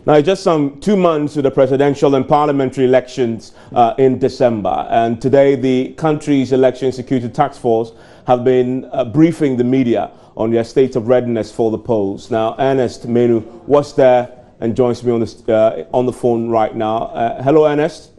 Now, just some 2 months to the presidential and parliamentary elections in December. And today, the country's election security task force have been briefing the media on their state of readiness for the polls. Now, Ernest Menu was there and joins me on the phone right now. Hello, Ernest.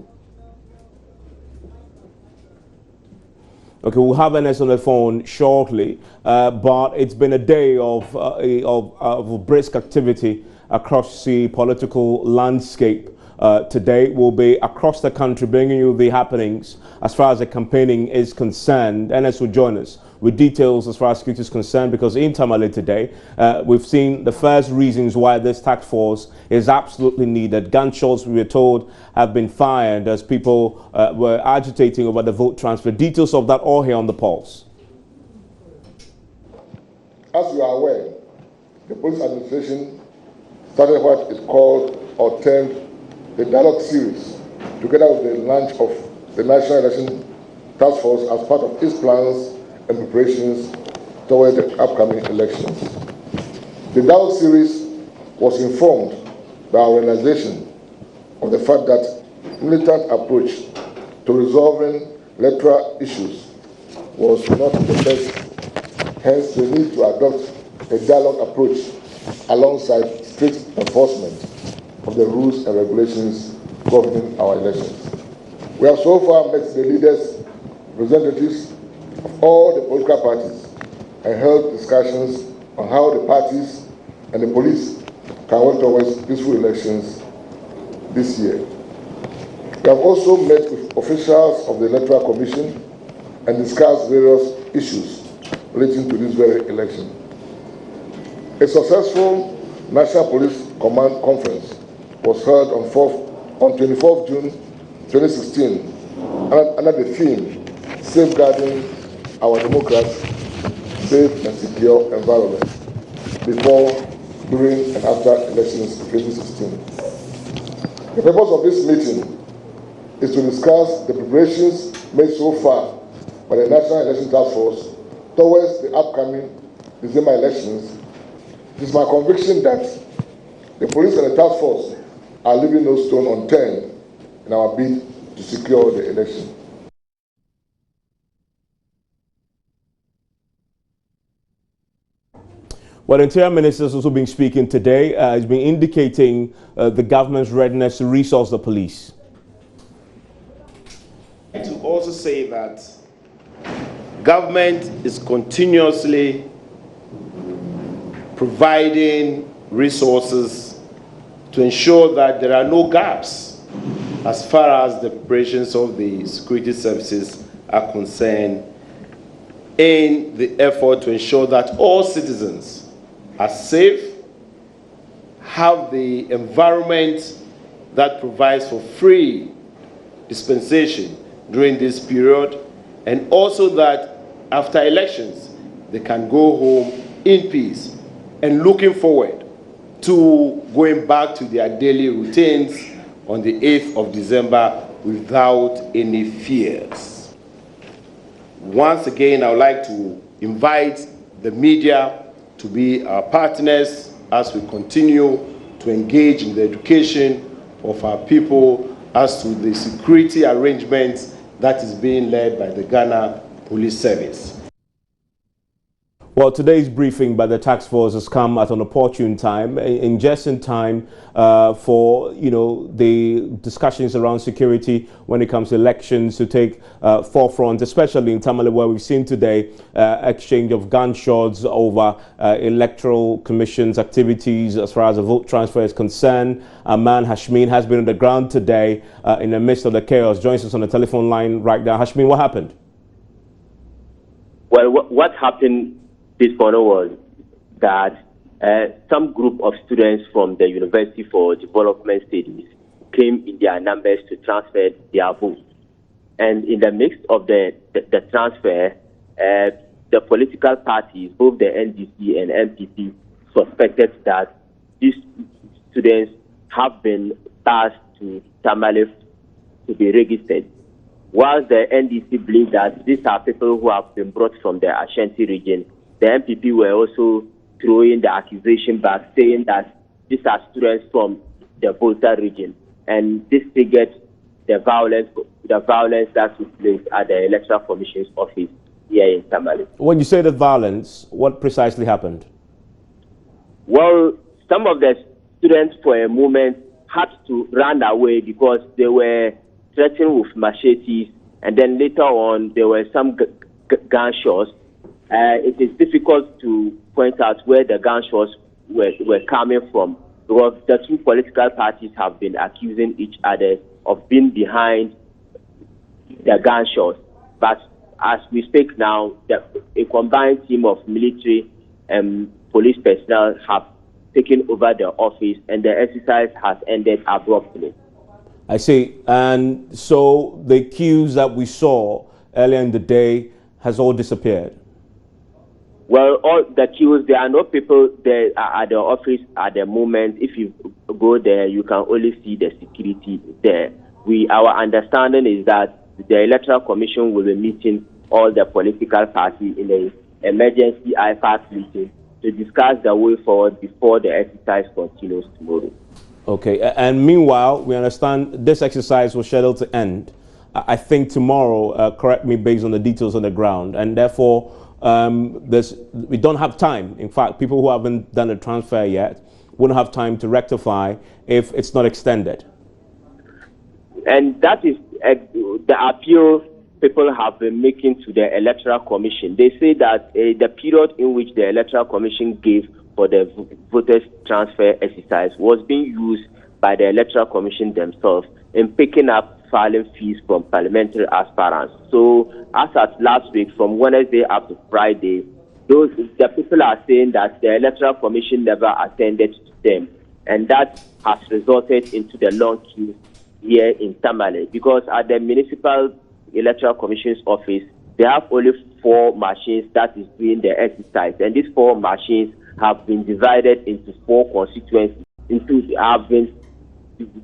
Okay, we'll have Ernest on the phone shortly, but it's been a day of brisk activity across the political landscape. Today we'll be across the country bringing you the happenings as far as the campaigning is concerned. Ernest will join us with details as far as security is concerned, because in Tamale today we've seen the first reasons why this task force is absolutely needed. Gunshots, we were told, have been fired as people were agitating over the vote transfer. Details of that all here on the Pulse. As you are aware, the police administration started what is called or termed the dialogue series, together with the launch of the National Election Task Force as part of its plans and preparations toward the upcoming elections. The dialogue series was informed by our realization of the fact that militant approach to resolving electoral issues was not the best. Hence, the need to adopt a dialogue approach alongside strict enforcement of the rules and regulations governing our elections. We have so far met the leaders, representatives of all the political parties, and held discussions on how the parties and the police can work towards peaceful elections this year. We have also met with officials of the Electoral Commission and discussed various issues relating to this very election. A successful National Police Command Conference was held on 24th June 2016 under the theme Safeguarding Our Democracy, Safe and Secure Environment before, during and after elections 2016. The purpose of this meeting is to discuss the preparations made so far by the National Election Task Force towards the upcoming December elections. It is my conviction that the police and the task force are leaving no stone unturned in our bid to secure the election. Well, the Interior Minister has also been speaking today. He's been indicating the government's readiness to resource the police. To also say that government is continuously providing resources to ensure that there are no gaps as far as the preparations of the security services are concerned, in the effort to ensure that all citizens are safe, have the environment that provides for free dispensation during this period, and also that after elections they can go home in peace and looking forward to going back to their daily routines on the 8th of December without any fears. Once again, I would like to invite the media to be our partners as we continue to engage in the education of our people as to the security arrangements that is being led by the Ghana Police Service. Well, today's briefing by the task force has come at an opportune time, just in time for, the discussions around security when it comes to elections to take forefront, especially in Tamale, where we've seen today exchange of gunshots over electoral commission's activities as far as the vote transfer is concerned. Aman Hashmin has been on the ground today in the midst of the chaos. Joins us on the telephone line right now. Hashmin, what happened? Well, what happened this morning was that some group of students from the University for Development Studies came in their numbers to transfer their votes. And in the midst of the transfer, the political parties, both the NDC and MPP, suspected that these students have been passed to Tamale to be registered. Whilst the NDC believes that these are people who have been brought from the Ashanti region, the MPP were also throwing the accusation back, saying that these are students from the the Volta region, and this triggered the violence that took place at the Electoral Commission's office here in Tamale. When you say the violence, what precisely happened? Well, some of the students for a moment had to run away because they were threatened with machetes, and then later on there were some gunshots. It is difficult to point out where the gunshots were coming from, because the two political parties have been accusing each other of being behind the gunshots. But as we speak now, a combined team of military and police personnel have taken over the office, and the exercise has ended abruptly. I see. And so the queues that we saw earlier in the day has all disappeared? Well, all the queues, there are no people there at the office at the moment. If you go there, you can only see the security there. Our understanding is that the Electoral Commission will be meeting all the political parties in an emergency IFAS meeting to discuss the way forward before the exercise continues tomorrow. Okay, and meanwhile, we understand this exercise was scheduled to end, I think tomorrow, correct me based on the details on the ground, and therefore we don't have time. In fact, people who haven't done a transfer yet wouldn't have time to rectify if it's not extended. And that is the appeal people have been making to the Electoral Commission. They say that the period in which the Electoral Commission gave for the voters transfer exercise was being used by the Electoral Commission themselves in picking up filing fees from parliamentary aspirants. So as at last week, from Wednesday up to Friday, the people are saying that the Electoral Commission never attended to them, and that has resulted into the long queue here in Tamale, because at the Municipal Electoral Commission's office, they have only 4 machines that is doing the exercise, and these 4 machines have been divided into 4 constituencies, have been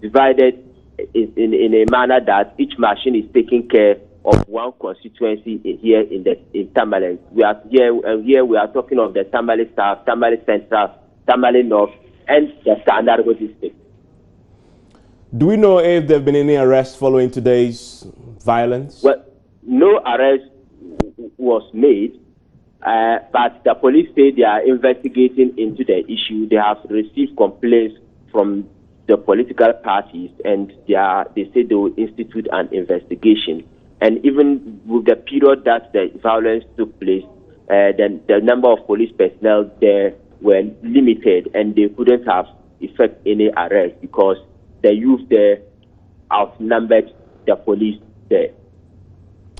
divided in a manner that each machine is taking care of one constituency here in Tamale. We are here we are talking of the Tamale South, Tamale Central, Tamale North, and the Sandargo district. Do we know if there have been any arrests following today's violence? Well, no arrest was made, but the police say they are investigating into the issue. They have received complaints from the political parties, and they say they will institute an investigation. And even with the period that the violence took place, then the number of police personnel there were limited, and they couldn't have effect any arrest because the youth there outnumbered the police there.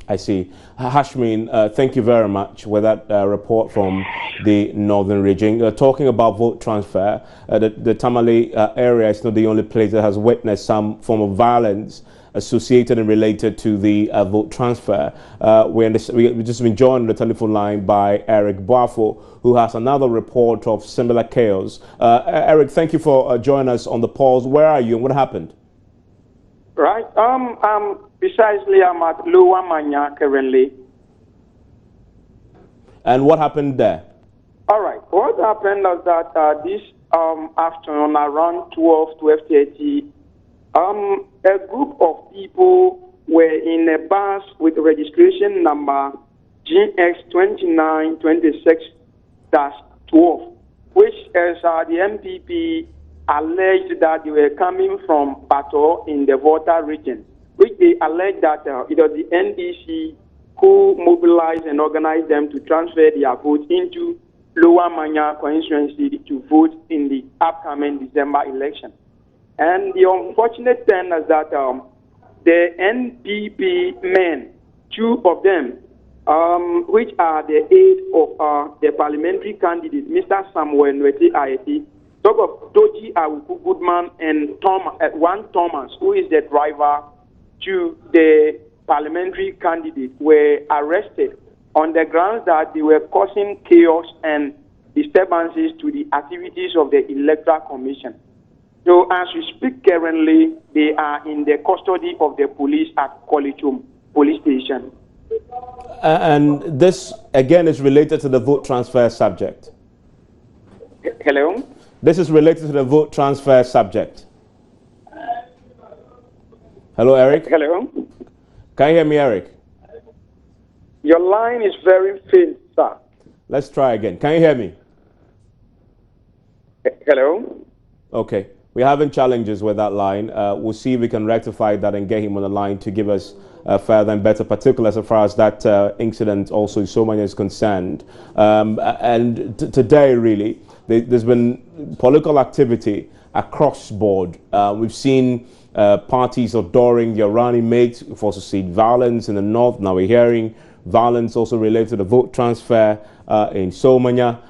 I see. Hashmin, thank you very much for that report from the northern region. Talking about vote transfer, the Tamale area is not the only place that has witnessed some form of violence associated and related to the vote transfer. We've just been joined on the telephone line by Eric Boafo, who has another report of similar chaos. Eric, thank you for joining us on the pause. Where are you and what happened? Right. Precisely, I'm at Lower Manya currently. And what happened there? All right. What happened was that this afternoon, around 12:30, a group of people were in a bus with registration number GX2926-12, which is the MPP alleged that they were coming from Bato in the Volta region, which they alleged that it was the NDC who mobilized and organized them to transfer their vote into Lower Manya constituency to vote in the upcoming December election. And the unfortunate thing is that the NPP men, 2 of them, which are the aides of the parliamentary candidate, Mr. Samuel Nweti Ayeti, talk of Doji Awuku Goodman and one Thomas, who is the driver to the parliamentary candidate, were arrested on the grounds that they were causing chaos and disturbances to the activities of the Electoral Commission. So as we speak currently, they are in the custody of the police at Kojo police station. And this, again, is related to the vote transfer subject. Hello? This is related to the vote transfer subject. Hello, Eric. Hello. Can you hear me, Eric? Your line is very faint, sir. Let's try again. Can you hear me? Hello. Okay. We're having challenges with that line. We'll see if we can rectify that and get him on the line to give us further and better particulars as far as that incident also so many is concerned. And today, really, there's been political activity across board. We've seen parties adoring their running mates. We've also seen violence in the north. Now we're hearing violence also related to the vote transfer in Somanya.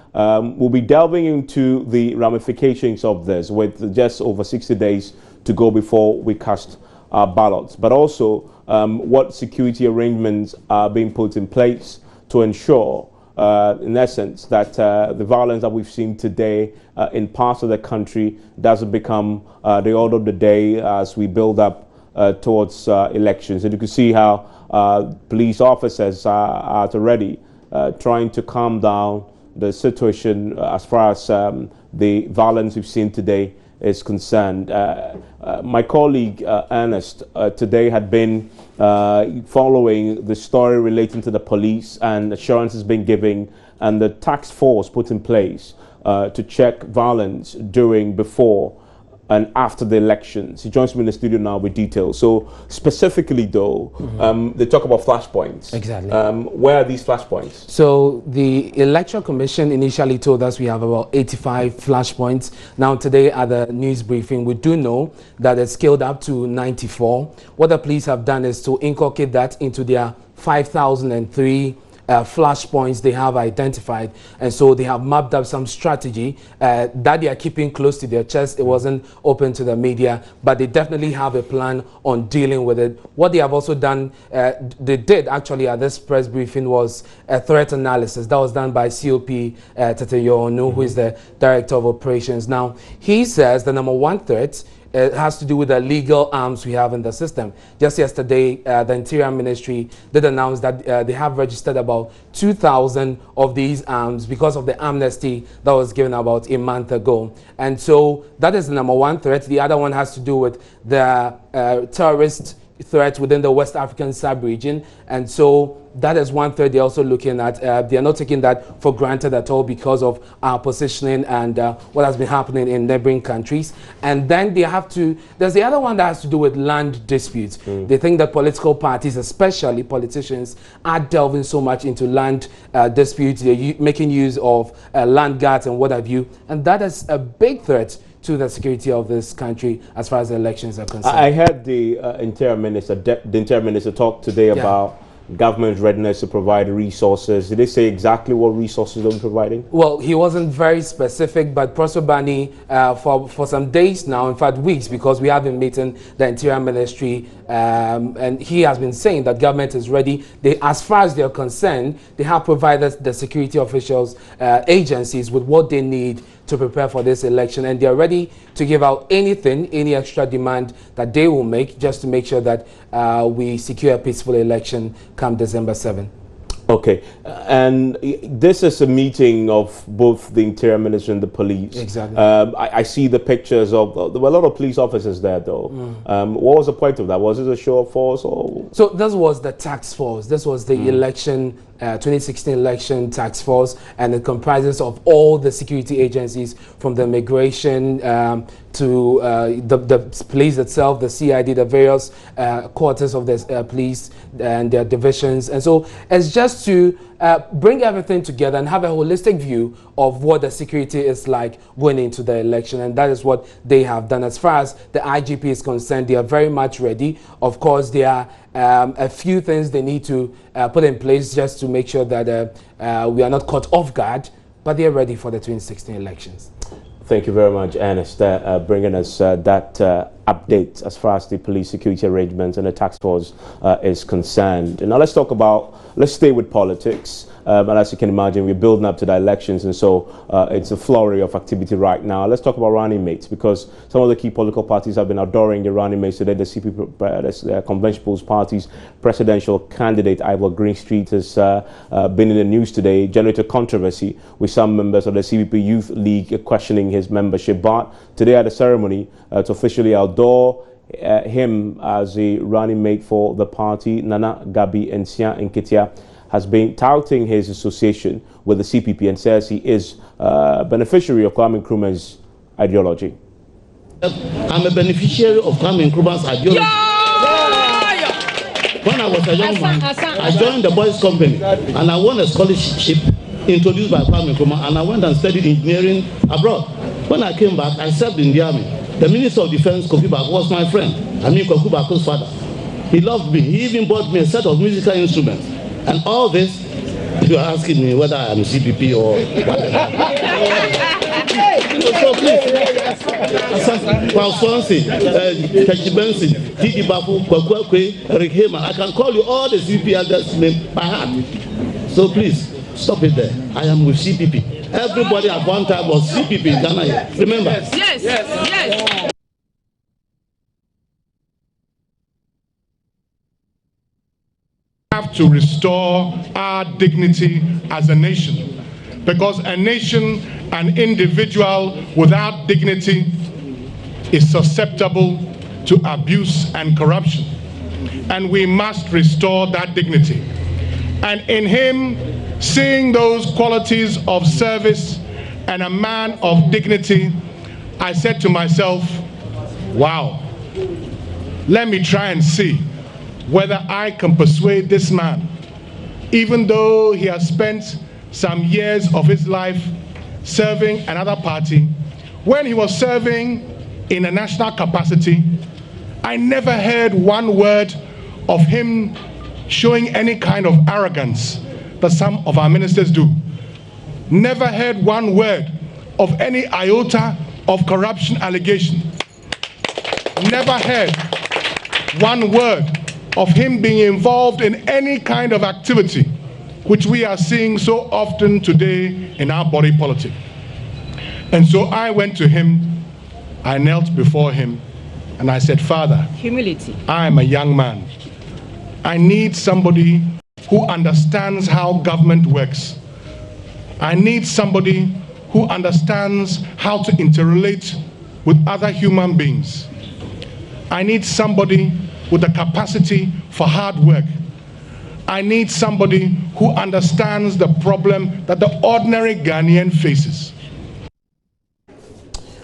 We'll be delving into the ramifications of this with just over 60 days to go before we cast our ballots, but also what security arrangements are being put in place to ensure, in essence, that the violence that we've seen today in parts of the country doesn't become the order of the day as we build up towards elections. And you can see how police officers are already trying to calm down the situation as far as the violence we've seen today is concerned. My colleague Ernest today had been following the story relating to the police and assurances being given and the task force put in place to check violence during, before, and after the elections. He joins me in the studio now with details. So specifically though, they talk about flashpoints. Exactly. Where are these flashpoints? So the Electoral Commission initially told us we have about 85 flashpoints. Now today at the news briefing, we do know that it's scaled up to 94. What the police have done is to inculcate that into their 5,003 flashpoints they have identified, and so they have mapped up some strategy that they are keeping close to their chest. It wasn't open to the media, but they definitely have a plan on dealing with it. What they have also done, they did actually at this press briefing, was a threat analysis that was done by COP Teteyonu, who is the Director of Operations. Now he says the number one threat has to do with the legal arms we have in the system. Just yesterday, the Interior Ministry did announce that they have registered about 2,000 of these arms because of the amnesty that was given about a month ago. And so that is the number one threat. The other one has to do with the terrorist threat within the West African sub-region. And so that is one threat they're also looking at. They are not taking that for granted at all because of our positioning and what has been happening in neighboring countries. And then they have to, there's the other one that has to do with land disputes. They think that political parties, especially politicians, are delving so much into land disputes. They're making use of land guards and what have you. And that is a big threat to the security of this country as far as the elections are concerned. I heard the Interior Minister talk today about government readiness to provide resources. Did they say exactly what resources they're providing? Well, he wasn't very specific, but Professor Bani, for some days now, in fact weeks, because we have been meeting the Interior Ministry, and he has been saying that government is ready. They, as far as they're concerned, they have provided the security officials, agencies with what they need to prepare for this election, and they're ready to give out anything, any extra demand that they will make, just to make sure that we secure a peaceful election come December 7. Okay, and this is a meeting of both the Interior Ministry and the police. Exactly. I see the pictures of, there were a lot of police officers there though. What was the point of that? Was it a show of force or? So this was the task force. This was the election, 2016 election task force, and it comprises of all the security agencies from the immigration to the police itself, the CID, the various quarters of the police and their divisions. And so it's just to bring everything together and have a holistic view of what the security is like going into the election. And that is what they have done. As far as the IGP is concerned, they are very much ready. Of course, there are a few things they need to put in place just to make sure that we are not caught off guard, but they are ready for the 2016 elections. Thank you very much, Ernest, bringing us that update as far as the police security arrangements and the task force is concerned. And now let's stay with politics. And as you can imagine, we're building up to the elections, and so it's a flurry of activity right now. Let's talk about running mates, because some of the key political parties have been adoring the running mates today. The CP, the Convention People's Party's presidential candidate, Ivor Greenstreet, has been in the news today, generated controversy with some members of the CPP Youth League questioning his membership. But today at the ceremony, to officially outdoor him as a running mate for the party. Nana Gabi Nsia Nketia has been touting his association with the CPP and says he is a beneficiary of Kwame Nkrumah's ideology. I'm a beneficiary of Kwame Nkrumah's ideology. When I was a young man, I joined the boys' company and I won a scholarship introduced by Kwame Nkrumah, and I went and studied engineering abroad. When I came back, I served in the army. The Minister of Defense, Kofi Bako, was my friend. I mean, Kofi Bako's father. He loved me. He even bought me a set of musical instruments. And all this, you are asking me whether I'm CPP or whatever. So please, Paul Swansea, Kachibensi, Didi Bafu, Kwakwakwe, Eric Hema, I can call you all the CPP others name by heart. So please, stop it there. I am with CPP. Everybody at one time was CPP in Ghana here. Remember? Yes, yes. Have to restore our dignity as a nation, because a nation, an individual without dignity is susceptible to abuse and corruption, and we must restore that dignity. And in him, seeing those qualities of service and a man of dignity, I said to myself, wow, let me try and see whether I can persuade this man, even though he has spent some years of his life serving another party. When he was serving in a national capacity, I never heard one word of him showing any kind of arrogance that some of our ministers do. Never heard one word of any iota of corruption allegation. Never heard one word of him being involved in any kind of activity which we are seeing so often today in our body politic. And so I went to him, I knelt before him, and I said, Father, humility. I am a young man. I need somebody who understands how government works. I need somebody who understands how to interrelate with other human beings. I need somebody with the capacity for hard work. I need somebody who understands the problem that the ordinary Ghanaian faces.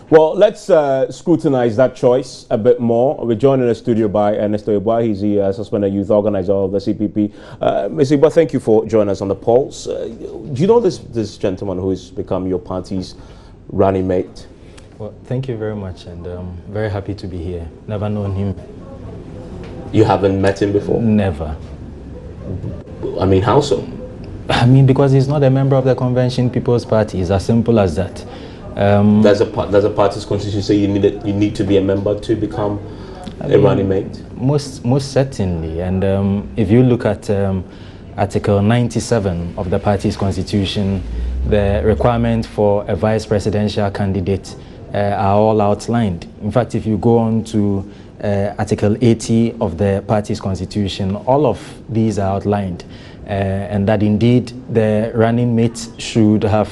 Well, let's scrutinize that choice a bit more. We're joined in the studio by Ernesto Ibua. He's the suspended youth organizer of the CPP. Mr. Ibua, thank you for joining us on the Pulse. Do you know this gentleman who has become your party's running mate? Well, thank you very much, and very happy to be here. Never known him. You haven't met him before? Never. I mean, how so? I mean, because he's not a member of the Convention People's Party. It's as simple as that. There's a party's constitution say you need to be a member to become a running mate? Most certainly. And if you look at Article 97 of the party's constitution, the requirement for a vice presidential candidate are all outlined. In fact, if you go on to Article 80 of the party's constitution, all of these are outlined, and that indeed the running mate should have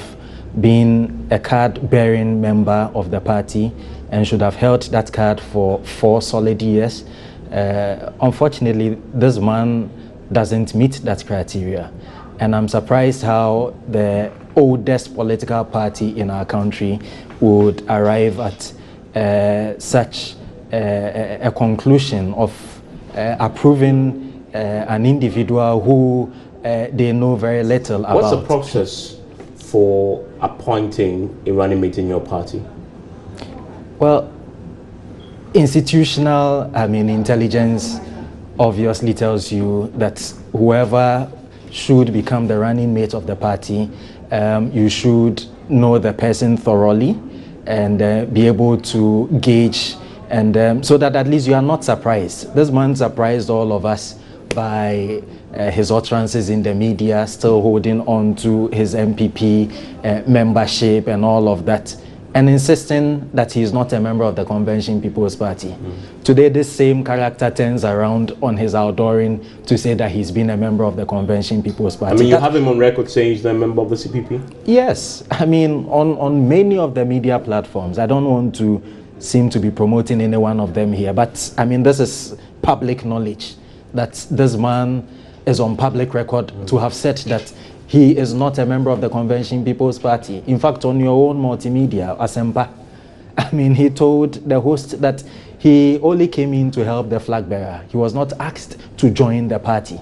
been a card-bearing member of the party and should have held that card for 4 solid years. Unfortunately, this man doesn't meet that criteria, and I'm surprised how the oldest political party in our country would arrive at such a conclusion of approving an individual who they know very little about. What's the process for appointing a running mate in your party? Well, institutional, intelligence obviously tells you that whoever should become the running mate of the party, you should know the person thoroughly and be able to gauge, and so that at least you are not surprised. This man surprised all of us by his utterances in the media, still holding on to his MPP membership and all of that, and insisting that he is not a member of the Convention People's Party. Today, this same character turns around on his outdooring to say that he's been a member of the Convention People's Party. I mean, you have him on record saying he's a member of the CPP? Yes. I mean, on many of the media platforms. I don't want to seem to be promoting any one of them here. But I mean, this is public knowledge that this man is on public record to have said that he is not a member of the Convention People's Party. In fact, on your own multimedia, Asempa, I mean, he told the host that he only came in to help the flag bearer. He was not asked to join the party.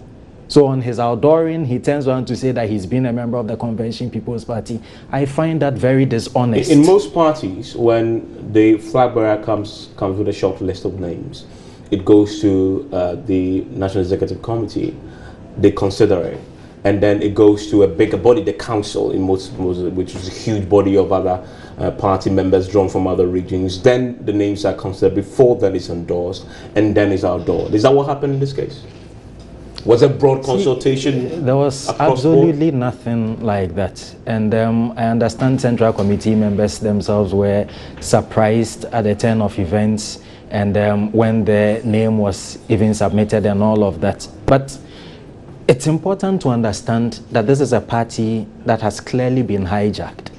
So on his outdooring, he turns around to say that he's been a member of the Convention People's Party. I find that very dishonest. In most parties, when the flag bearer comes with a short list of names, it goes to the National Executive Committee. They consider it, and then it goes to a bigger body, the council, in most which is a huge body of other party members drawn from other regions. Then the names are considered. Before then it's endorsed, and then it's outdoored. Is that what happened in this case? Was there broad consultation? There was absolutely nothing like that. And I understand Central Committee members themselves were surprised at the turn of events, and when the name was even submitted and all of that. But it's important to understand that this is a party that has clearly been hijacked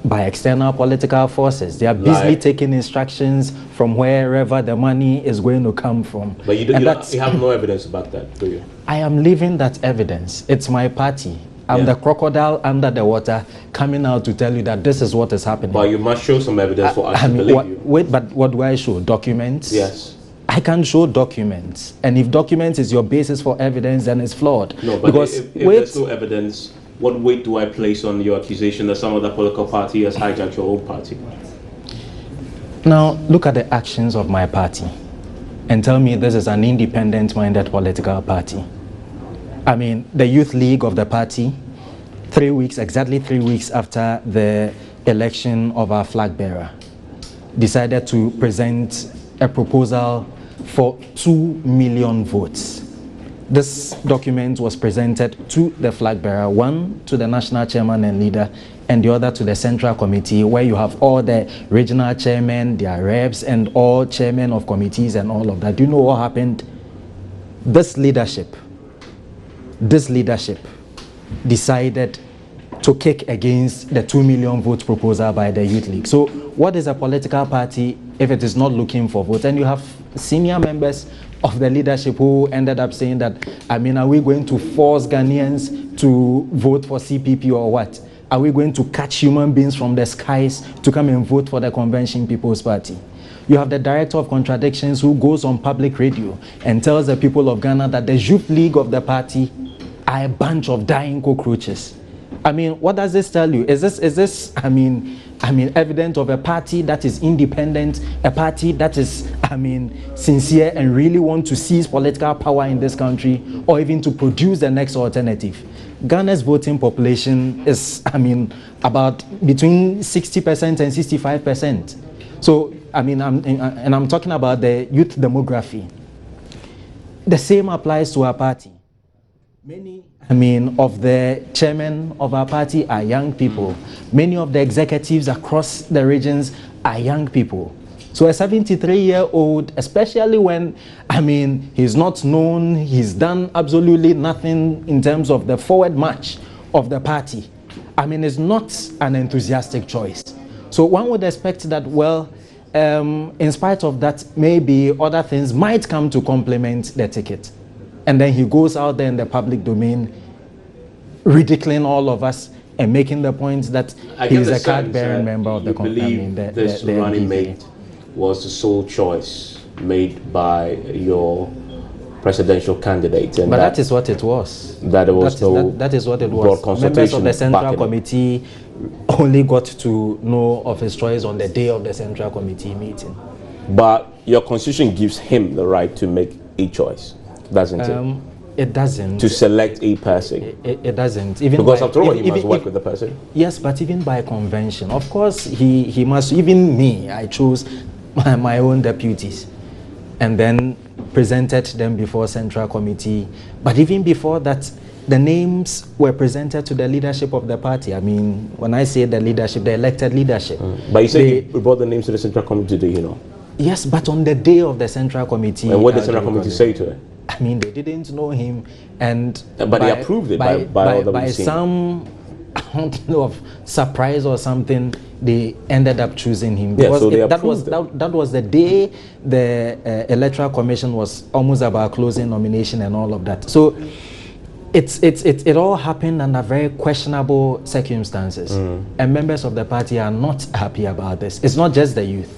by external political forces. They are busily taking instructions from wherever the money is going to come from. But you have no evidence about that, do you? I am living that evidence. It's my party. I'm the crocodile under the water coming out to tell you that this is what is happening. But you must show some evidence for us to believe you. Wait, but what do I show? Documents? Yes. I can show documents. And if documents is your basis for evidence, then it's flawed. No, but because if there's no evidence, what weight do I place on your accusation that some other political party has hijacked your own party? Now, look at the actions of my party and tell me this is an independent-minded political party. I mean, the Youth League of the party, exactly 3 weeks after the election of our flag bearer, decided to present a proposal for 2 million votes. This document was presented to the flag bearer, one to the national chairman and leader, and the other to the central committee, where you have all the regional chairmen, their reps, and all chairmen of committees and all of that. Do you know what happened? This leadership decided to kick against the 2 million vote proposal by the Youth League. So what is a political party if it is not looking for votes? And you have senior members of the leadership who ended up saying that, I mean, are we going to force Ghanaians to vote for CPP or what? Are we going to catch human beings from the skies to come and vote for the Convention People's Party? You have the director of contradictions who goes on public radio and tells the people of Ghana that the Youth League of the party are a bunch of dying cockroaches. I mean, what does this tell you? Is this I mean, evidence of a party that is independent, a party that is, sincere and really want to seize political power in this country, or even to produce the next alternative? Ghana's voting population is, about between 60% and 65%. So, I'm talking about the youth demography. The same applies to our party. Many of the chairmen of our party are young people. Many of the executives across the regions are young people. So a 73-year-old, especially when, he's not known, he's done absolutely nothing in terms of the forward march of the party, it's not an enthusiastic choice. So one would expect that, well, in spite of that, maybe other things might come to complement the ticket. And then he goes out there in the public domain, ridiculing all of us and making the point that he's a card-bearing member of the company. This running mate was the sole choice made by your presidential candidate. And but that is what it was. That is what it was. Members of the Central Committee only got to know of his choice on the day of the Central Committee meeting. But your constitution gives him the right to make a choice, doesn't it? It doesn't. To select a person. It doesn't. Even because after all, he must work with the person. Yes, but even by convention. Of course, he must. Even me, I chose my own deputies and then presented them before Central Committee. But even before that, the names were presented to the leadership of the party. When I say the leadership, the elected leadership. But you say you brought the names to the Central Committee, do you know? Yes, but on the day of the Central Committee. And what did the Central Committee say to it? They didn't know him, but they approved it by some, I don't know, of surprise or something. they ended up choosing him. Yeah, Because so that was the day the Electoral Commission was almost about closing nomination and all of that. So it all happened under very questionable circumstances. And members of the party are not happy about this. It's not just the youth.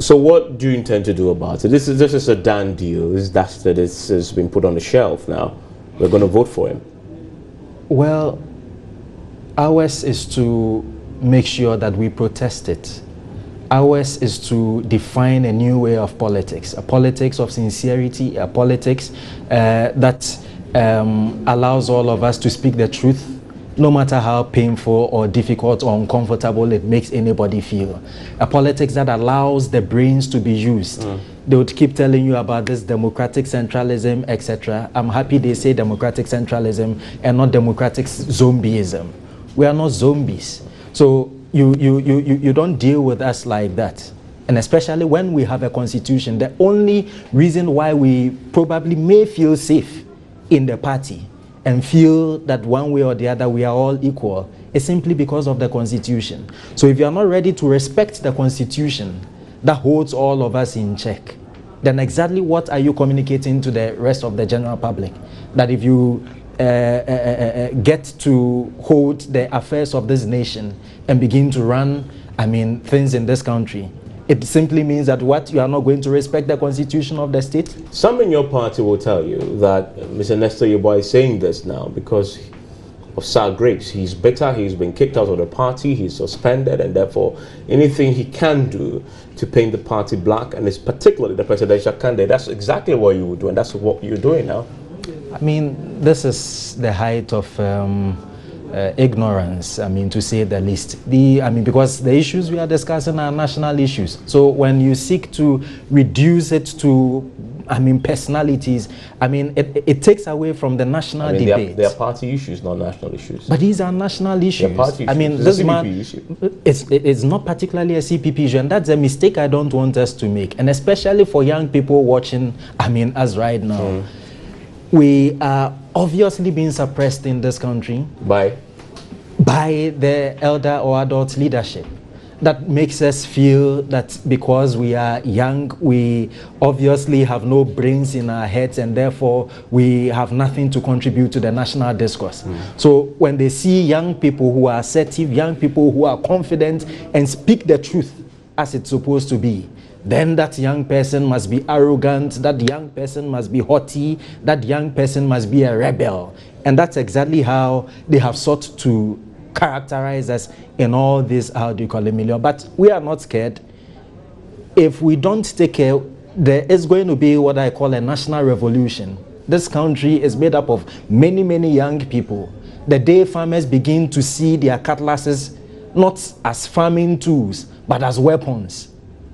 So what do you intend to do about it? This is a done deal. This has been put on the shelf now. We're going to vote for him. Well, ours is to make sure that we protest it. Ours is to define a new way of politics, a politics of sincerity, a politics that allows all of us to speak the truth, no matter how painful or difficult or uncomfortable it makes anybody feel. A politics that allows the brains to be used. They would keep telling you about this democratic centralism, etc. I'm happy they say democratic centralism and not democratic zombieism. We are not zombies. So you don't deal with us like that. And especially when we have a constitution, the only reason why we probably may feel safe in the party and feel that one way or the other we are all equal is simply because of the constitution. So if you are not ready to respect the constitution that holds all of us in check, then exactly what are you communicating to the rest of the general public? That if you get to hold the affairs of this nation and begin to run, things in this country, it simply means that what, you are not going to respect the constitution of the state? Some in your party will tell you that Mr. Nestor Yeboah is saying this now because of Sir Grace. He's bitter, he's been kicked out of the party, he's suspended, and therefore anything he can do to paint the party black, and it's particularly the presidential candidate, that's exactly what you would do, and that's what you're doing now. This is the height of ignorance, to say the least. Because the issues we are discussing are national issues. So when you seek to reduce it to, personalities, it takes away from the national debate. They are party issues, not national issues. But these are national issues. They're party issues. This man, it's not particularly a CPP issue, and that's a mistake I don't want us to make. And especially for young people watching, us right now. We are obviously being suppressed in this country by the elder or adult leadership. That makes us feel that because we are young, we obviously have no brains in our heads, and therefore we have nothing to contribute to the national discourse. So when they see young people who are assertive, young people who are confident and speak the truth as it's supposed to be, then that young person must be arrogant, that young person must be haughty, that young person must be a rebel. And that's exactly how they have sought to characterize us in all this, million. But we are not scared. If we don't take care, there is going to be what I call a national revolution. This country is made up of many, many young people. The day farmers begin to see their cutlasses not as farming tools, but as weapons,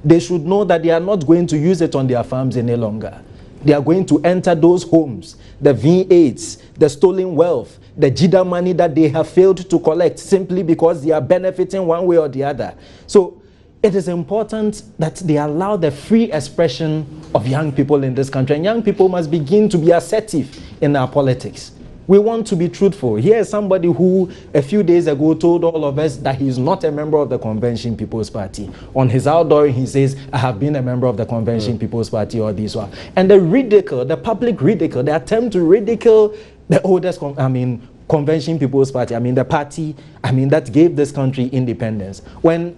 they should know that they are not going to use it on their farms any longer. They are going to enter those homes, the V8s, the stolen wealth, the JIDA money that they have failed to collect simply because they are benefiting one way or the other. So it is important that they allow the free expression of young people in this country. And young people must begin to be assertive in our politics. We want to be truthful. Here is somebody who a few days ago told all of us that he is not a member of the Convention People's Party. On his outdoor, he says, I have been a member of the Convention People's Party or this one. And the ridicule, the public ridicule, the attempt to ridicule the oldest, Convention People's Party, the party, that gave this country independence. When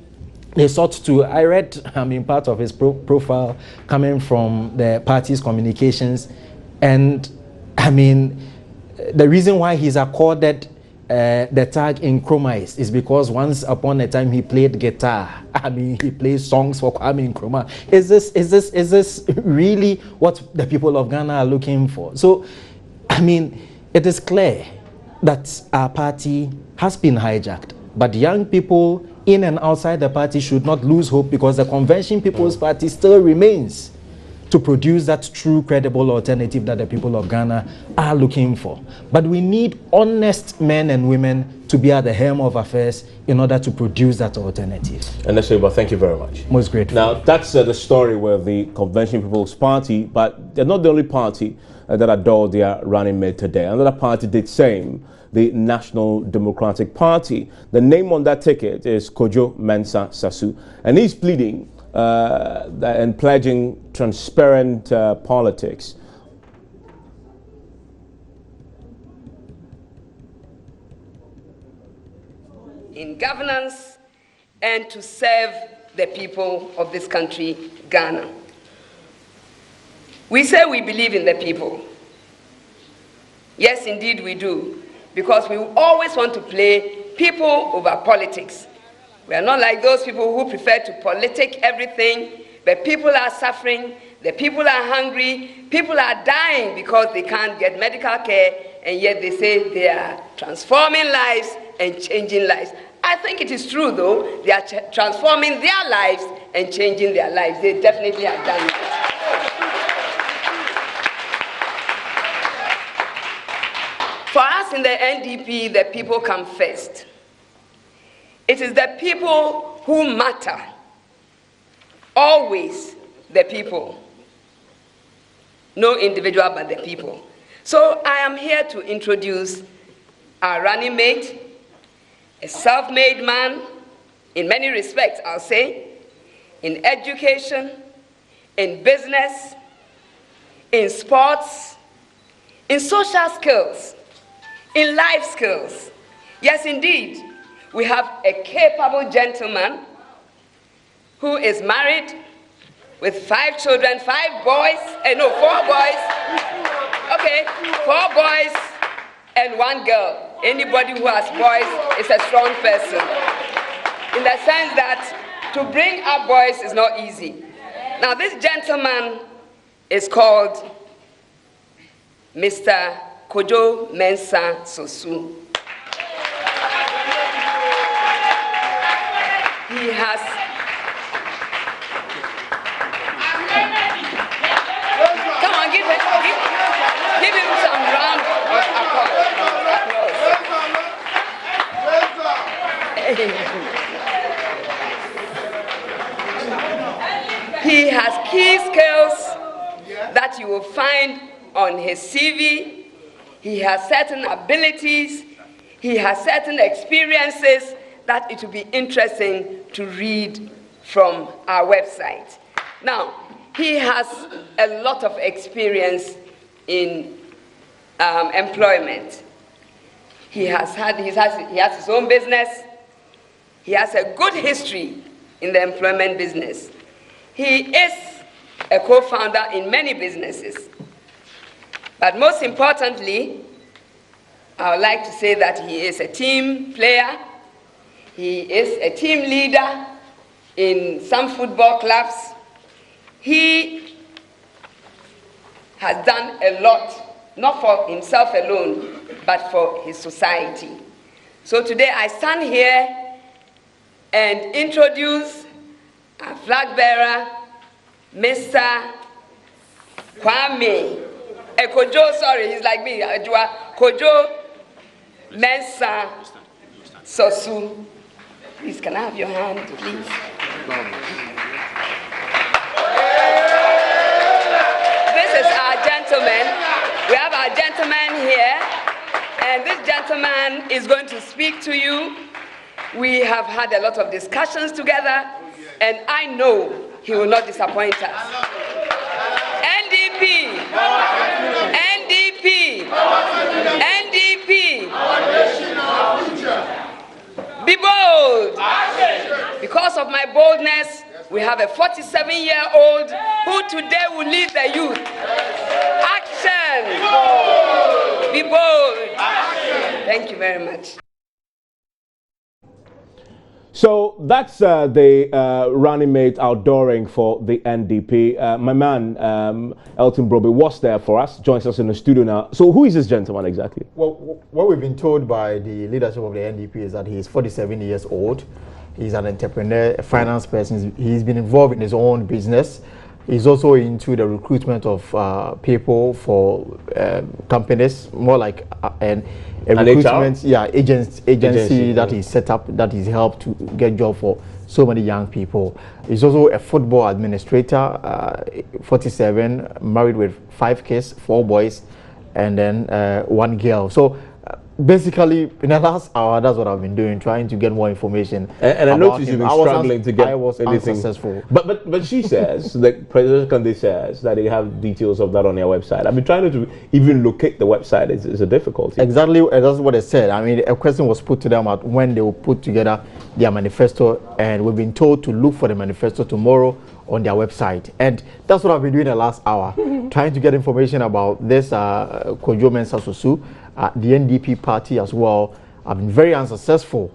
they sought to, I read, part of his profile coming from the party's communications, and the reason why he's accorded the tag in Nkrumah is because once upon a time he played guitar. He plays songs for Kwame Nkrumah. Is this really what the people of Ghana are looking for? So, it is clear that our party has been hijacked, but young people in and outside the party should not lose hope, because the Convention People's Party still remains. to produce that true credible alternative that the people of Ghana are looking for. But we need honest men and women to be at the helm of affairs in order to produce that alternative. And Neseba, thank you very much. Most grateful. Now, that's the story with the Convention People's Party, but they're not the only party that adored their running mate today. Another party did same, the National Democratic Party. The name on that ticket is Kojo Mensah Sosu, and he's pleading and pledging transparent politics. In governance and to serve the people of this country, Ghana. We say we believe in the people. Yes, indeed we do, because we always want to play people over politics. We are not like those people who prefer to politic everything, but people are suffering, the people are hungry, people are dying because they can't get medical care, and yet they say they are transforming lives and changing lives. I think it is true, though. They are transforming their lives and changing their lives. They definitely have done it. For us in the NDP, the people come first. It is the people who matter. Always the people. No individual but the people. So I am here to introduce our running mate, a self-made man, in many respects, I'll say, in education, in business, in sports, in social skills, in life skills. Yes, indeed, we have a capable gentleman who is married with 5 children, 4 boys. Okay, 4 boys and 1 girl. Anybody who has boys is a strong person, in the sense that to bring up boys is not easy. Now, this gentleman is called Mr. Kojo Mensah Sosu. He has come on, give him some round of applause. He has key skills that you will find on his CV. He has certain abilities. He has certain experiences that it will be interesting to read from our website. Now, he has a lot of experience in employment. He has his own business. He has a good history in the employment business. He is a co-founder in many businesses. But most importantly, I would like to say that he is a team player. He is a team leader in some football clubs. He has done a lot, not for himself alone, but for his society. So today I stand here and introduce our flag bearer, Mr. Kwame. Kojo, sorry, he's like me, Kojo Mensah Sosu. Please, can I have your hand, please? This is our gentleman. We have our gentleman here, and this gentleman is going to speak to you. We have had a lot of discussions together, and I know he will not disappoint us. NDP, NDP, NDP. Be bold. Because of my boldness, we have a 47-year-old who today will lead the youth. Action! Be bold. Thank you very much. So that's the running mate outdooring for the NDP. My man, Elton Broby, was there for us, joins us in the studio now. So who is this gentleman exactly? Well, what we've been told by the leadership of the NDP is that he is 47 years old. He's an entrepreneur, a finance person. He's been involved in his own business. He's also into the recruitment of people for companies, more like a recruitment agency that he set up, that he's helped to get job for so many young people. He's also a football administrator, 47, married with 5 kids, 4 boys, and then 1 girl. So basically, in the last hour, that's what I've been doing, trying to get more information. And I noticed you've been struggling to get anything. Unsuccessful. But she says, the President Kande says that they have details of that on their website. I've been trying to even locate the website. It's a difficulty. Exactly, that's what they said. I mean, a question was put to them at when they will put together their manifesto, and we've been told to look for the manifesto tomorrow on their website. And that's what I've been doing the last hour, trying to get information about this Kojo Mensah Sosu, the NDP party as well. I've been very unsuccessful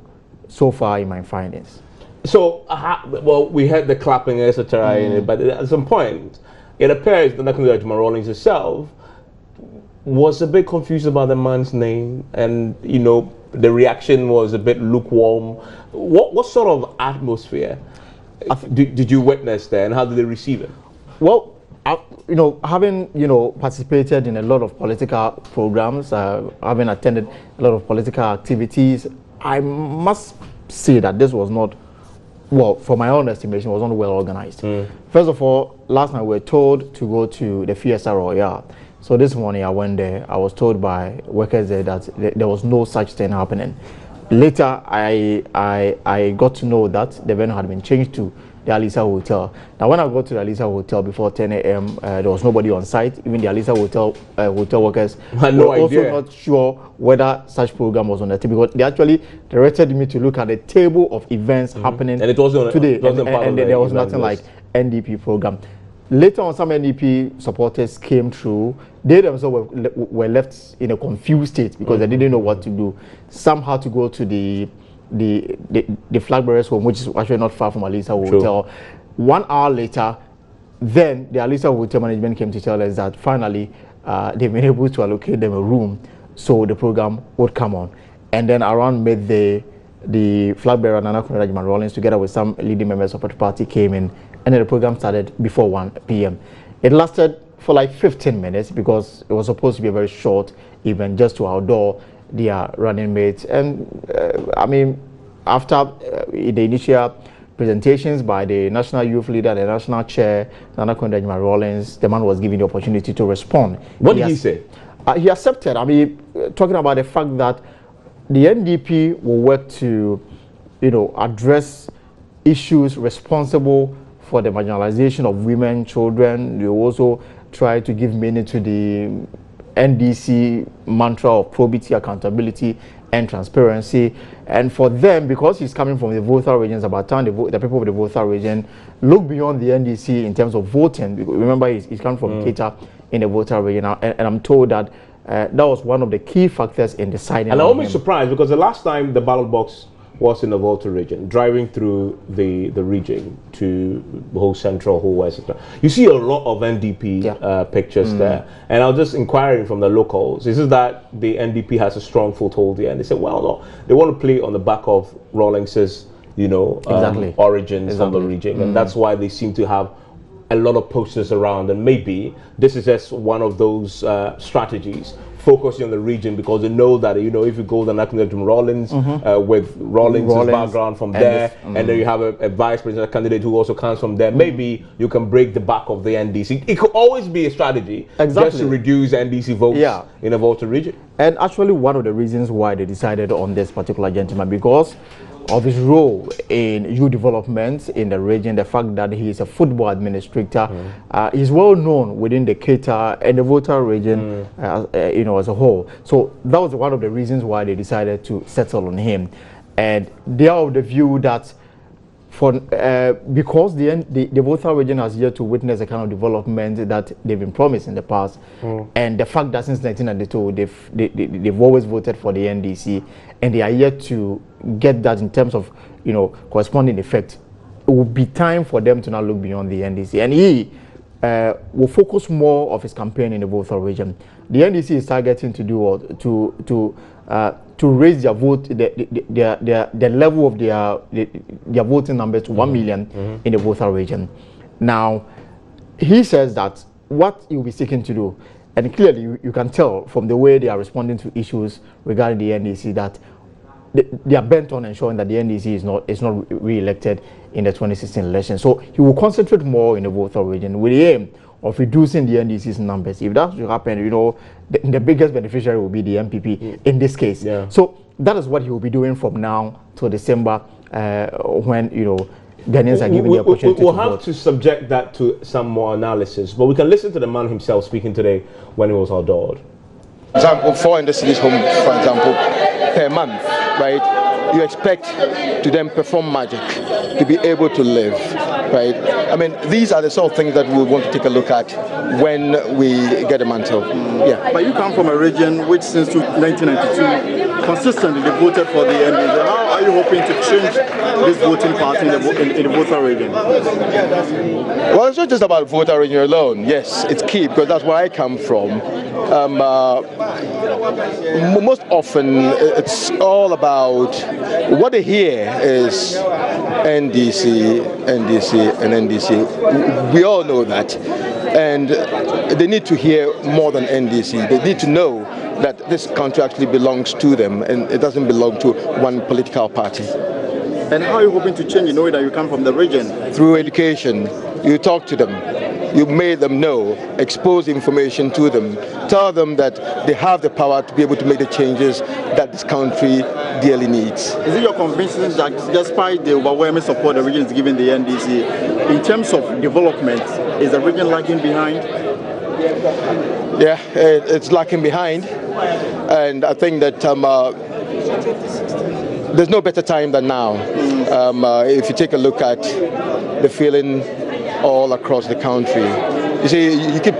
so far in my findings. So, well, we had the clapping, etc. in it, but at some point, it appears that Nakunde Rawlings herself was a bit confused about the man's name, and you know, the reaction was a bit lukewarm. What sort of atmosphere did you witness there, and how did they receive it? Well, you know, having participated in a lot of political programs, having attended a lot of political activities, I must say that this was not, well, for my own estimation, was not well organized. First of all, last night we were told to go to the Fiesta Royale. So this morning I went there. I was told by workers there that there was no such thing happening. Later, I got to know that the venue had been changed to the Alisa Hotel. Now, when I got to the Alisa Hotel before 10 a.m., there was nobody on site. Even the Alisa Hotel workers were also not sure whether such program was on the table, because they actually directed me to look at the table of events happening and it wasn't today, and there was nothing like NDP program. Later on, some NDP supporters came through. They themselves were left in a confused state because they didn't know what to do. Some had to go to the flag bearers home, which is actually not far from Alisa Hotel. 1 hour later, then the Alisa Hotel management came to tell us that finally they've been able to allocate them a room so the program would come on. And then around midday, the flag bearer Nana Mensah Rawlings, together with some leading members of the party, came in, and then the program started before 1 p.m. It lasted for like 15 minutes because it was supposed to be a very short event, just to outdoor their running mates. And I mean, after the initial presentations by the national youth leader, the national chair, Nana Rawlings, the man was given the opportunity to respond. What did he say? He accepted. I mean, talking about the fact that the NDP will work to, address issues responsible for the marginalization of women, children. They also try to give meaning to the NDC mantra of probity, accountability, and transparency. And for them, because he's coming from the Volta region, it's about time the people of the Volta region look beyond the NDC in terms of voting. Remember, he's coming from Keita in the Volta region, and I'm told that that was one of the key factors in deciding. And I'm almost surprised because the last time the ballot box was in the Volta region, driving through the region to the whole central, whole west, you see a lot of NDP pictures there. And I was just inquiring from the locals, is it that the NDP has a strong foothold here? And they said, well, no, they want to play on the back of Rawlings's, origins from the region. And that's why they seem to have a lot of posters around, and maybe this is just one of those strategies focusing on the region, because they know that if you go to Rawlings with Rawlings' background from there, and then you have a vice president candidate who also comes from there, maybe you can break the back of the NDC. It could always be a strategy just to reduce NDC votes in the Volta region. And actually, one of the reasons why they decided on this particular gentleman, because of his role in youth development in the region, the fact that he is a football administrator, he's well known within the Keita and the Volta region, as a whole. So that was one of the reasons why they decided to settle on him. And they are of the view that because the Volta region has yet to witness a kind of development that they've been promised in the past, and the fact that since 1992 they've always voted for the NDC, and they are yet to get that in terms of corresponding effect, it will be time for them to now look beyond the NDC, and he will focus more of his campaign in the Volta region. The NDC is targeting to do what? To raise their vote, the level of their voting numbers to 1 million in the Volta region. Now, he says that what he'll be seeking to do, and clearly you can tell from the way they are responding to issues regarding the NDC that they are bent on ensuring that the NDC is not re-elected in the 2016 election. So he will concentrate more in the voter region with the aim of reducing the NDC's numbers. If that should happen, you know, the biggest beneficiary will be the MPP in this case. Yeah. So that is what he will be doing from now to December, when, you know, Ghanaians are given the opportunity we'll to have vote. to subject that to some more analysis, but we can listen to the man himself speaking today when he was adored. For example, 400 cities home, for example, per month, right? You expect to then perform magic to be able to live, right? I mean, these are the sort of things that we want to take a look at when we get a mantle. Yeah. But you come from a region which since 1992 consistently they voted for the NDC. How are you hoping to change this voting pattern in the voter region? Well, it's not just about voter region alone. Yes, it's key because that's where I come from. Most often it's all about what they hear is NDC, NDC, and NDC. We all know that. And they need to hear more than NDC. They need to know that this country actually belongs to them and it doesn't belong to one political party. And how are you hoping to change, knowing that you come from the region? Through education. You talk to them. You made them know, expose information to them, tell them that they have the power to be able to make the changes that this country dearly needs. Is it your conviction that despite the overwhelming support the region is giving the NDC, in terms of development, is the region lagging behind? Yeah, it's lagging behind, and I think that there's no better time than now. If you take a look at the feeling all across the country. You see, you keep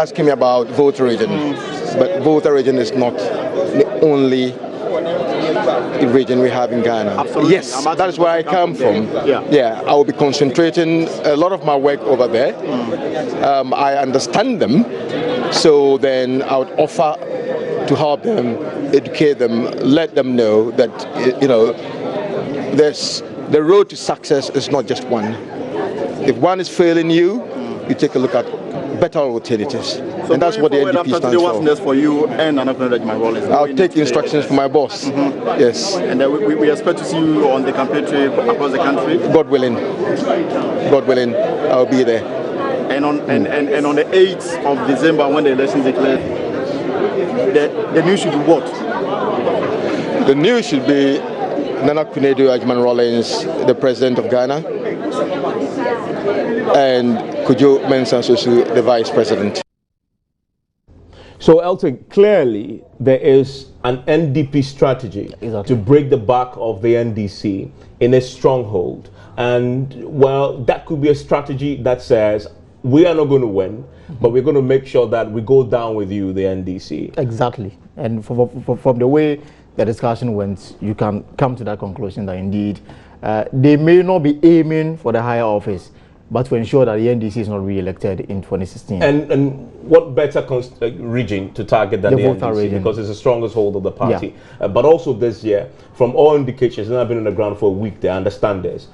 asking me about voter region, but voter region is not the only region we have in Ghana. Absolutely. Yes, that is where I come from. Yeah, I will be concentrating a lot of my work over there. I understand them, so then I would offer to help them, educate them, let them know that, you know, the road to success is not just one. If one is failing you, you take a look at better alternatives. So and that's what the NDP stands for. What's next for you and my role is? I'll take instructions from my boss. Yes. And we expect to see you on the campaign trail across the country? God willing. God willing, I'll be there. And on the 8th of December, when the election is declared, the news should be what? The news should be Nana Kunedu Ajman Rawlings, the President of Ghana, and Kojo Mensah Sosu, the Vice President. So, Elton, clearly there is an NDP strategy to break the back of the NDC in a stronghold. And, well, that could be a strategy that says, we are not going to win, but we're going to make sure that we go down with you, the NDC. Exactly. And from the way the discussion went, you can come to that conclusion that indeed they may not be aiming for the higher office, but to ensure that the NDC is not re-elected in 2016. And what better region to target than the NDC region, because it's the strongest hold of the party. Yeah. But also this year, from all indications, and I've been on the ground for a week there, I understand this,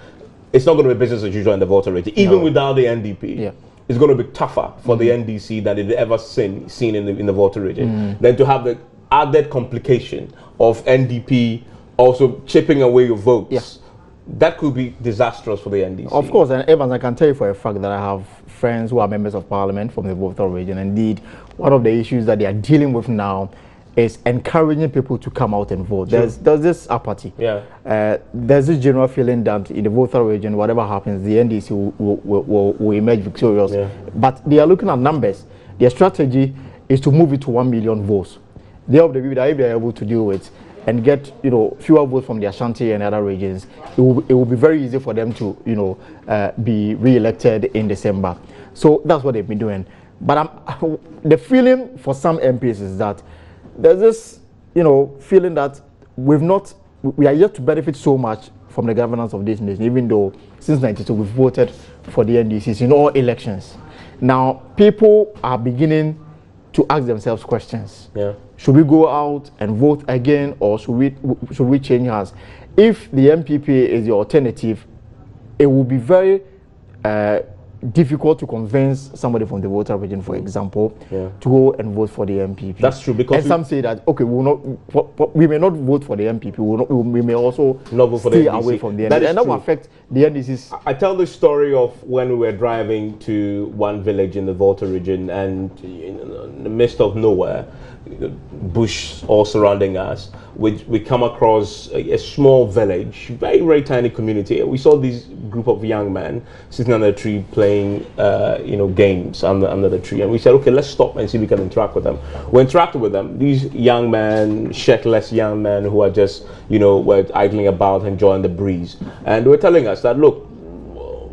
it's not going to be business as usual in the voter region. Even without the NDP, it's going to be tougher for the NDC than it ever seen in the voter region. Then to have the added complication of NDP also chipping away your votes. That could be disastrous for the NDC. Of course, and Evans, I can tell you for a fact that I have friends who are members of parliament from the voter region. Indeed, one of the issues that they are dealing with now is encouraging people to come out and vote. There's this apathy. There's this general feeling that in the voter region, whatever happens, the NDC will emerge victorious. But they are looking at numbers. Their strategy is to move it to 1 million votes. They are the people that if they are able to do it and get, you know, fewer votes from the Ashanti and other regions, it will be very easy for them to, you know, be re-elected in December. So that's what they've been doing. But the feeling for some MPs is that there's this, you know, feeling that we are yet to benefit so much from the governance of this nation, even though since 92 we've voted for the NDCs in all elections. Now people are beginning to ask themselves questions. Should we go out and vote again, or should we change hands? If the MPP is the alternative, it will be very difficult to convince somebody from the voter region, for example, to go and vote for the MPP. That's true, because some say that okay, we may not vote for the MPP. We may also not vote for stay the NDC. away from the NDC. That is and that true. will affect the NDC's. I tell the story of when we were driving to one village in the Volta region, and in the midst of nowhere, bush all surrounding us, we come across a small village, very, very tiny community. We saw this group of young men sitting under a tree playing games under the tree, and we said, okay, let's stop and see if we can interact with them. We interacted with them. These young men, shirtless young men who are just were idling about, enjoying the breeze, and they were telling us that, look,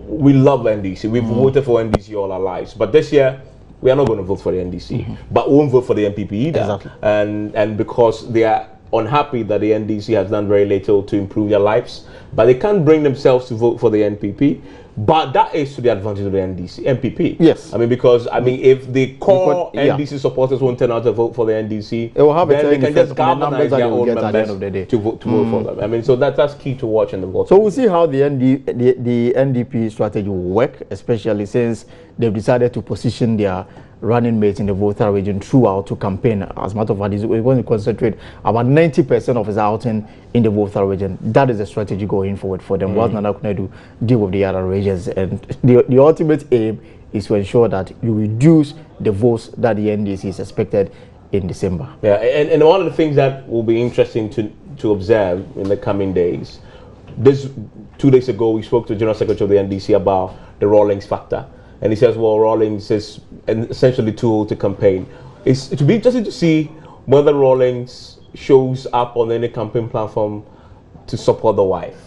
we love NDC, we've voted for NDC all our lives, but this year we are not going to vote for the NDC, but we won't vote for the MPP either. Exactly. And because they are unhappy that the NDC has done very little to improve their lives, but they can't bring themselves to vote for the NPP. But that is to the advantage of the MPP. Yes. I mean, because if the core NDC supporters won't turn out to vote for the NDC, it will have then they can just galvanize their own at the members end of the day to vote for them. I mean, so that's key to watch in the vote. So we'll see how the NDP strategy will work, especially since they've decided to position their running mates in the voter region throughout to campaign. As a matter of fact, we're going to concentrate about 90% of his outing in the voter region. That is the strategy going forward for them. What Nana Akufo-Addo deal with the other regions, and the ultimate aim is to ensure that you reduce the votes that the NDC is expected in December. Yeah, and one of the things that will be interesting to observe in the coming days. 2 days ago, we spoke to the General Secretary of the NDC about the Rawlings factor. And he says, well, Rawlings is essentially too old to campaign. It's to be interesting to see whether Rawlings shows up on any campaign platform to support the wife,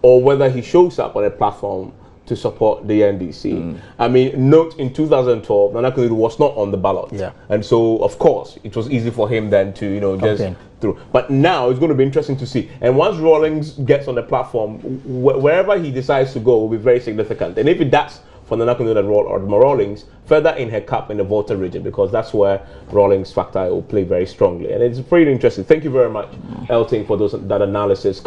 or whether he shows up on a platform to support the NDC. I mean, note in 2012, Nana Akufo-Addo was not on the ballot. Yeah. And so, of course, it was easy for him then to, just through. But now it's going to be interesting to see. And once Rawlings gets on the platform, wherever he decides to go will be very significant. And if it does for Nana Akufo-Addo or Rawlings, further in her cup in the Volta region, because that's where Rawlings factor will play very strongly. And it's pretty interesting. Thank you very much, Elting, for that analysis.